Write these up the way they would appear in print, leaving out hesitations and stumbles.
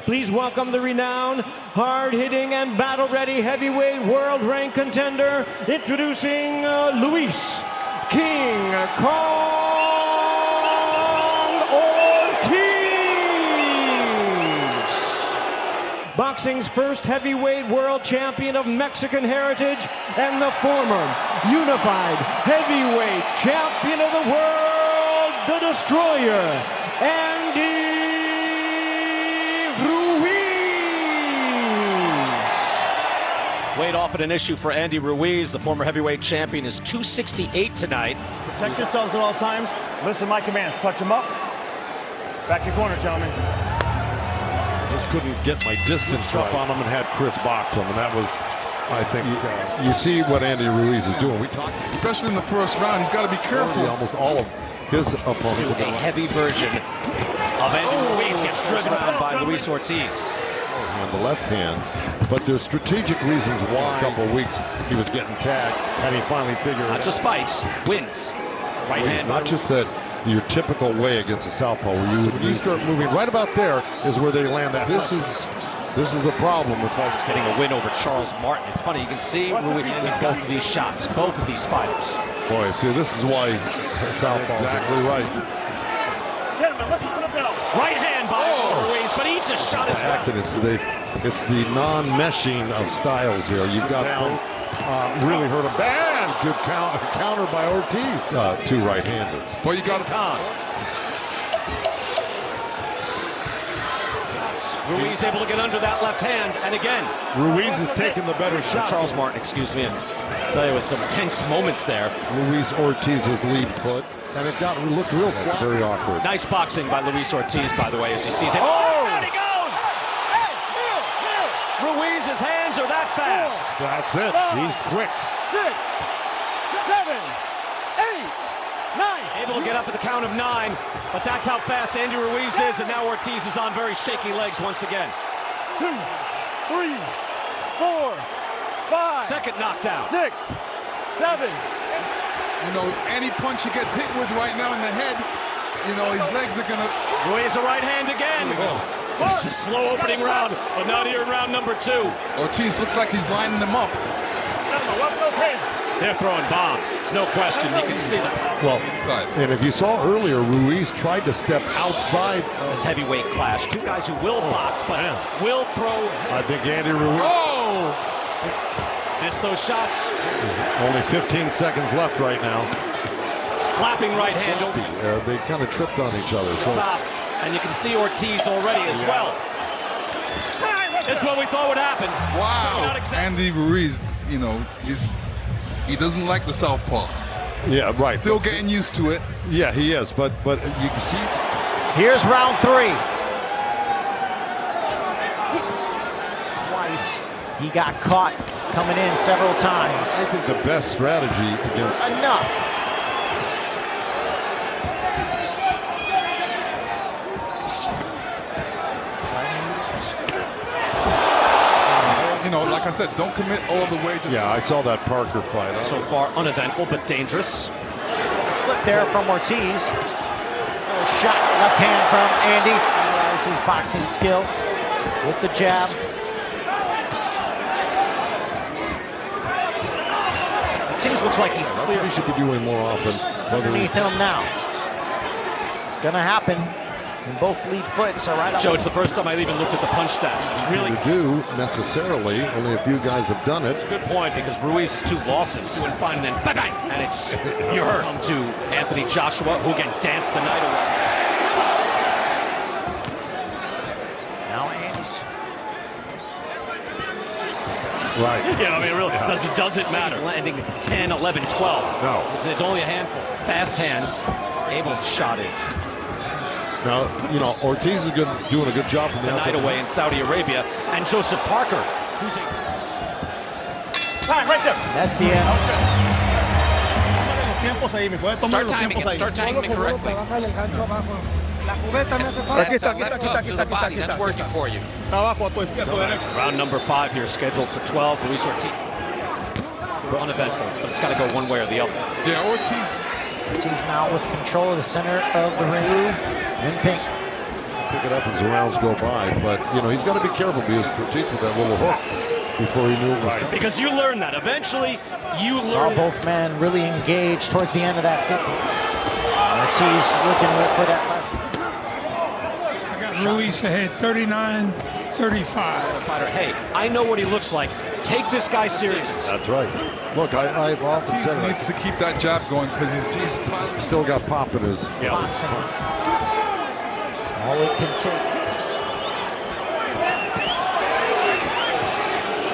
Please welcome the renowned, hard-hitting, and battle-ready heavyweight world-ranked contender, introducing Luis King Kong Ortiz. Boxing's first heavyweight world champion of Mexican heritage and the former unified heavyweight champion of the world, the Destroyer, Andy Ruiz. Weight often an issue for Andy Ruiz. The former heavyweight champion is 268 tonight. Protect yourselves at all times. Listen to my commands. Touch them up. Back to corner, gentlemen. Just couldn't get my distance up on him and had Chris box him, and that was, I think, you see what Andy Ruiz is doing. We talked, especially in the first round. He's got to be careful. Almost all of his opponents. A heavy version of Andy Ruiz gets driven around by Luis Ortiz. On the left hand, but there's strategic reasons why. A couple of weeks he was getting tagged, and he finally figured it out. Not just fights, wins. Right hand. Not just that your typical way against a southpaw, where you start moving right about there is where they land that. This is the problem with fighters. Getting a win over Charles Martin. It's funny, you can see Ruiz in both of these shots, both of these fighters. Boy, see, this is why southpaw is exactly right. Gentlemen, listen to the bell. Right hand by Ruiz, but each a shot as well. Accidents. It's the non-meshing of styles here. You've got really hurt a bad good counter by Ortiz. Two right-handers. Well, you got it. Ruiz able to get under that left hand, and again, Ruiz is taking the better shot. Charles Martin, excuse me. I'll tell you, with some tense moments there. Luis Ortiz's lead foot, and it looked real sloppy. Very awkward. Nice boxing by Luis Ortiz, by the way, as he sees him. Oh! And he goes! Hey, Ruiz's hands are that fast. That's it. He's quick. 6, 7, 8, 9. Able to get up at the count of 9, but that's how fast Andy Ruiz is, and now Ortiz is on very shaky legs once again. 2, 3, 4, 5. Second knockdown. 6, 7. You know, any punch he gets hit with right now in the head, you know, his legs are gonna. Ruiz a right hand again. It's a slow opening round, but not here in round number 2. Ortiz looks like he's lining them up. Gentlemen, watch those hands. They're throwing bombs. There's no question. You can see them. Well, and if you saw earlier, Ruiz tried to step outside this heavyweight clash. Two guys who will box, but will throw. I think Andy Ruiz. Oh! Missed those shots. There's only 15 seconds left right now. Slapping right hand over they kind of tripped on each other. the top. And you can see Ortiz already as well. This is what we thought would happen. Wow. Andy Ruiz, you know, he doesn't like the southpaw. Yeah, right. Still getting used to it. Yeah, he is. But you can see. Here's round 3. Twice he got caught coming in several times. I think the best strategy against. Enough. You know, like I said, don't commit all the way. Just Yeah, I saw that Parker fight. So far, uneventful but dangerous. Slip there from Ortiz. Shot left hand from Andy. That's his boxing skill with the jab. Ortiz looks like he's clear. He should be doing more often. It's underneath him now. It's gonna happen. And both lead foots are right up. Joe, it's the first time I've even looked at the punch stats. It's really do necessarily. Only a few guys have done it. good point, because Ruiz has 2 losses. And fine, and then bang, and it's you heard him to Anthony Joshua, who again danced the night away. Now Andy's. Right. Yeah, I mean, really, does it matter? He's landing 10, 11, 12. No. It's only a handful. Fast hands. Abel's shot is. Now, you know, Ortiz is doing a good job from the night away in Saudi Arabia. And Joseph Parker. Right there. That's the end. Start timing it. Start timing it correctly. That's working for you. Round number 5 here, scheduled for 12. Luis Ortiz. Uneventful, but it's got to go one way or the other. Yeah, Ortiz Ortiz now with control of the center of the ring. In pink. pick it up as the rounds go by. But, you know, he's got to be careful because Ortiz with that little hook before he knew it was coming. Because you learn that. Eventually, you Saw learn. both men really engaged towards the end of that 50. Ortiz looking for that left. I got Ruiz ahead 39-35. Fighter, hey, I know what he looks like. Take this guy seriously. That's right. Look, I've often Ortiz said needs to keep that jab going because he's still got pop in his. Boxing. All it can take.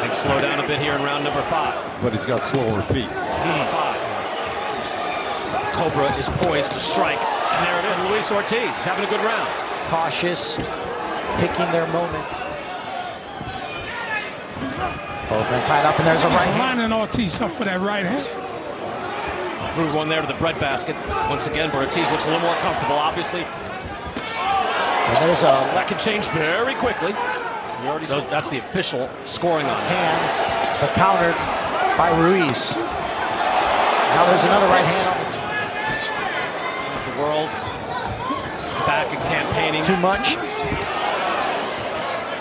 And slow down a bit here in round number 5. But he's got slower feet. Cobra is poised to strike. And there it is. Luis Ortiz having a good round. Cautious, picking their moment. Both men tied up, and there's a right He's hand. lining Ortiz up for that right hand. Threw one there to the breadbasket. Once again, but Ortiz looks a little more comfortable, obviously. And there's a That can change very quickly. That's the official scoring on it. hand, but countered by Ruiz. Now there's another right hand. The world back and campaigning. Too much.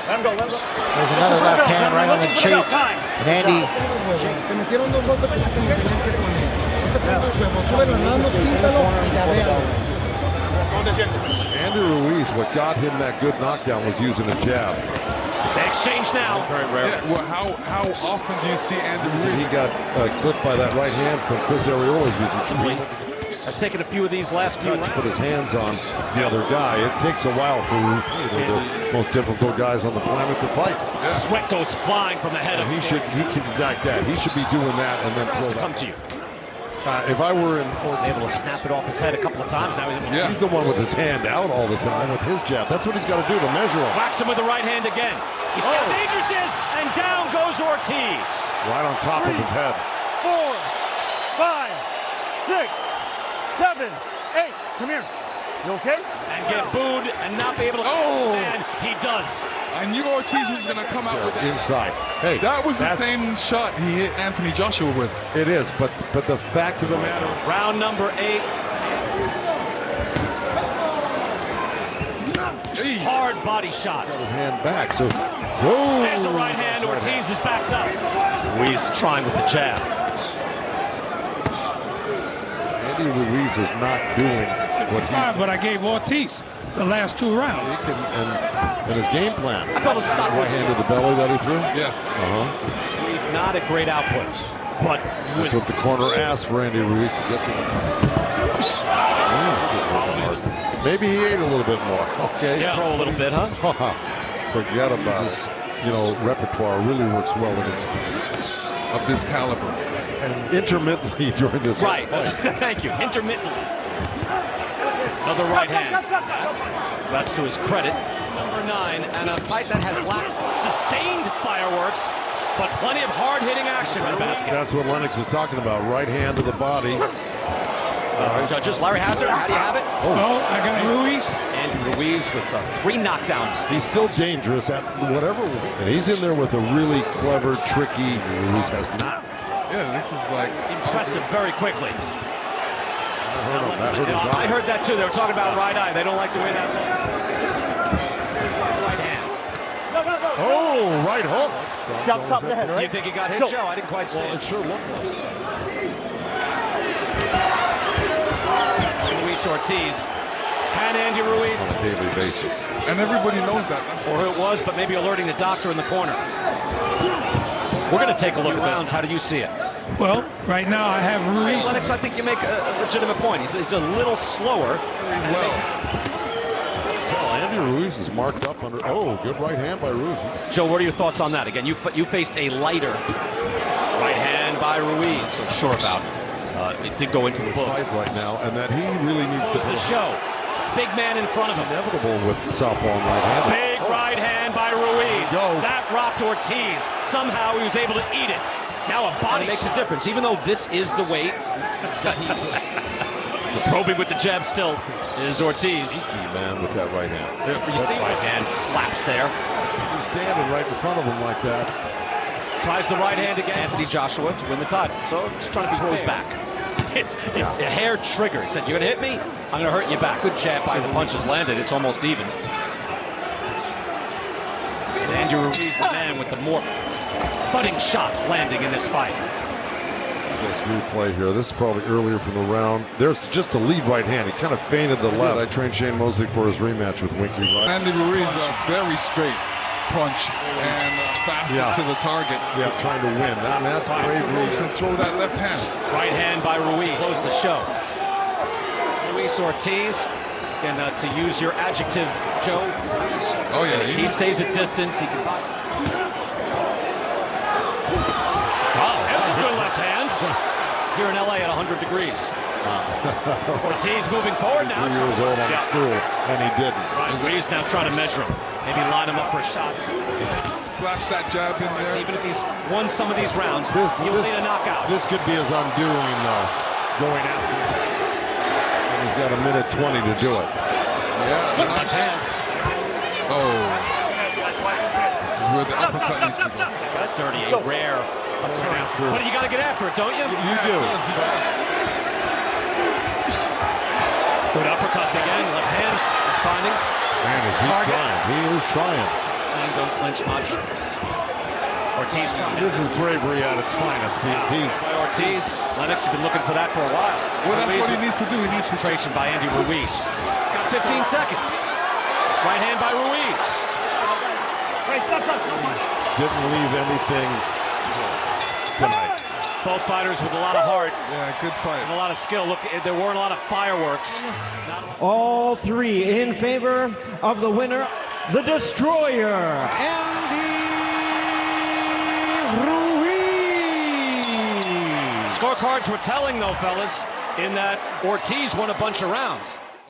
Let him go, let him go. There's another left hand right on the cheek. And Andy. Te metieron 2 golpes que te tenían que poner. No te pongas huevos, sube las manos, píntalo y jabéalo. Andy Ruiz, what got him that good knockdown was using a jab. They exchange now. Very rare. Yeah, well, how often do you see Andy Ruiz? He got clipped by that right hand from Chris Ariola's because Has taken a few of these last few rounds. put his hands on the other guy. It takes a while for the most difficult guys on the planet to fight. Sweat goes flying from the head of He can like that. He should be doing that and then throw to come that. to you. If I were in Able to snap it off his head a couple of times. Now he's able to Yeah. he's the one with his hand out all the time with his jab. That's what he's got to do to measure him. whacks him with the right hand again. He's got dangerous is, and down goes Ortiz. Right on top of his head. 4, 5, 6, 7, 8. Come here. You okay? And get booed and not be able to. Oh! And he does. I knew Ortiz was going to come out with that. Inside. Hey, That was the that's- same shot he hit Anthony Joshua with. It is, but the fact of the matter. Round number 8. Hard body shot. His hand back. So, There's the right hand. Ortiz is backed up. Ruiz trying with the jab. Andy Ruiz is not doing what he 55, but I gave Ortiz the last 2 rounds. can and his game plan. I felt a stop Right was. hand to the belly that he threw. Yes. He's not a great output, but That's what the corner asked for Andy Ruiz to get the. Maybe he ate a little bit more. Okay. yeah, throw a little bit, huh? Forget about it. You know, repertoire really works well against Of this caliber. and intermittently during this. Right. fight. Thank you. Intermittently. Another right hand. So that's to his credit. Number 9, and a fight that has lacked sustained fireworks, but plenty of hard-hitting action in the basket. That's what Lennox was talking about. Right hand to the body. Judges, Larry Hazard, how do you have it? Oh, I got Ruiz. And Ruiz with 3 knockdowns. He's still dangerous at whatever. And he's in there with a really clever, tricky. Ruiz has not. Yeah, this is like Impressive very quickly. That hurt his I eye. heard that too. They were talking about right eye. They don't like the way that looks. Right hand. Oh, right hook. Scalp top of the head, Do you right? think he got hit, Let's go. Joe? I didn't quite see Well, it it. sure looked like. Luis Ortiz. Can Andy Ruiz? On a daily basis. and everybody knows that. That's Or who it was, but maybe alerting the doctor in the corner. We're going to take a look at rounds. How do you see it? Well, right now I have Ruiz. Lennox, I think you make a legitimate point. He's a little slower. well. Andy Ruiz is marked up under. Oh, good right hand by Ruiz. Joe, what are your thoughts on that? Again, you faced a lighter right hand by Ruiz. So sure about it. It did go into the Fight books. right now, and that he really needs It was the to. show. Big man in front of him. Inevitable with southpaw and right hand. Big right hand by Ruiz. Go. That rocked Ortiz. Somehow he was able to eat it. Now a body makes a difference, even though this is the weight. Probing with the jab still is Ortiz. Key man with that right hand. You see right hand slaps there. He's standing right in front of him like that. Tries the right hand again. Anthony Joshua to win the title. So just trying to be throws back. A hair trigger. He said, "You're gonna hit me? I'm gonna hurt you back." Good jab by the punches landed. It's almost even. Andy Ruiz, the man with the more thudding shots landing in this fight. This replay here. This is probably earlier from the round. There's just a lead right hand. He kind of feinted the left. I trained Shane Mosley for his rematch with Winky Wright. Andy Ruiz, a very straight punch and faster to the target. Yeah, trying to win. I mean, that's brave Moves and throw that left hand. Right hand by Ruiz. Close the show. Luis Ortiz. And to use your adjective, Joe. Oh, yeah. He stays at distance. He can box. That's a good left hand. Here in LA at 100 degrees. Ortiz moving forward now. 3 years old on the stool, and he didn't. Ruiz now trying to measure him. Maybe line him up for a shot. He slaps that jab in there. Even if he's won some of these rounds, he'll need a knockout. This could be his undoing, going after him. And he's got a minute 20 to do it. Yeah, nice hand. Oh. This is where the uppercut needs to go. That dirty, a rare occurrence. But you got to get after it, don't you? You do. He does. Good uppercut again, left hand. It's finding. Man, is he trying? He is trying. And don't clinch much. Ortiz trying. This is bravery at its finest. He's by Ortiz. Lennox has been looking for that for a while. Well, that's what he needs to do. He needs to concentration by Andy Ruiz. Got 15 seconds. Right hand by Ruiz. didn't leave anything tonight. Both fighters with a lot of heart. Yeah, good fight. And a lot of skill. Look, there weren't a lot of fireworks. All three in favor of the winner, the Destroyer, Andy Ruiz. Scorecards were telling, though, fellas, in that Ortiz won a bunch of rounds.